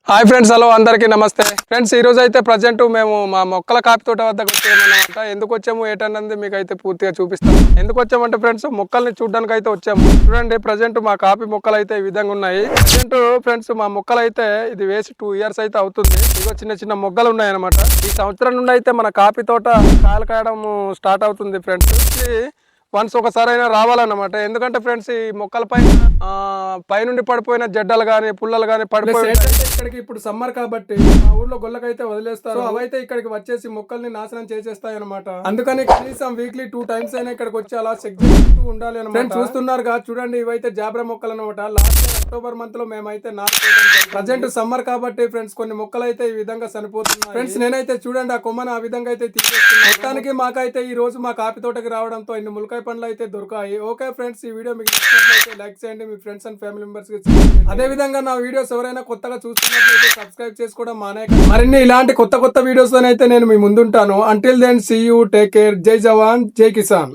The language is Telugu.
హాయ్ ఫ్రెండ్స్, హలో అందరికీ నమస్తే ఫ్రెండ్స్. ఈ రోజు అయితే ప్రజెంట్ మేము మా మొక్కల కాపీ తోట వద్దకు వచ్చామన్నమాట. ఎందుకు వచ్చాము ఏటన్నది మీకు అయితే పూర్తిగా చూపిస్తాము. ఎందుకు వచ్చామంటే ఫ్రెండ్స్, మొక్కల్ని చూడడానికి అయితే వచ్చాము. చూడండి, ప్రజెంట్ మా కాపీ మొక్కలు అయితే ఈ విధంగా ఉన్నాయి. ప్రజెంట్ ఫ్రెండ్స్, మా మొక్కలు అయితే ఇది వేసి 2 years అయితే అవుతుంది. ఇదిగో చిన్న చిన్న మొగ్గలు ఉన్నాయన్నమాట. ఈ సంవత్సరం నుండి అయితే మన కాపీ తోట కాయలు కాయడం స్టార్ట్ అవుతుంది ఫ్రెండ్స్. వన్స్ ఒకసారి అయినా రావాలన్నమాట. ఎందుకంటే ఫ్రెండ్స్, ఈ మొక్కల పైనుండి పడిపోయిన జడ్డలు గానీ పుల్లలు గానీ పడిపోయి ఇక్కడికి ఇప్పుడు సమ్మర్ కాబట్టి మా ఊర్లో గొల్లకైతే వదిలేస్తారు. అవైతే ఇక్కడికి వచ్చేసి మొక్కల్ని నాశనం చేసేస్తాయి అనమాట. అందుకని కనీసం వీక్లీ 2 times అయినా ఇక్కడికి వచ్చి అలా చెక్ చేస్తూ ఉండాలి అనమాట. చూస్తున్నారు చూడండి, ఇవైతే జాబ్రా మొక్కలు అనమాట. లాస్ట్ అక్టోబర్ మంత్ లో మేమైతే ప్రజెంట్ సమ్మర్ కాబట్టి ఫ్రెండ్స్ కొన్ని మొక్కలు అయితే ఈ విధంగా చనిపోతున్నాయి. ఫ్రెండ్స్, నేనైతే చూడండి ఆ కొమ్మను ఆ విధంగా అయితే తీసేస్తున్నాను. మొత్తానికి మాకైతే ఈ రోజు మా కాపీ తోటకి రావడంతో ఇన్ని ములకాయ పండ్లు అయితే దొరికాయి. ఓకే ఫ్రెండ్స్, ఈ వీడియో మీకు నచ్చినట్లయితే లైక్ చేయండి, మీ ఫ్రెండ్స్ అండ్ ఫ్యామిలీ మెంబర్స్ కి. అదే విధంగా నా వీడియోస్ ఎవరైనా కొత్తగా చూస్తున్నట్లయితే సబ్స్క్రైబ్ చేసుకోవడం మానేయకండి. మరిన్ని ఇలాంటి కొత్త వీడియోస్ అయితే నేను మీ ముందుంటాను. Until then see you, take care. జై జవాన్, జై కిసాన్.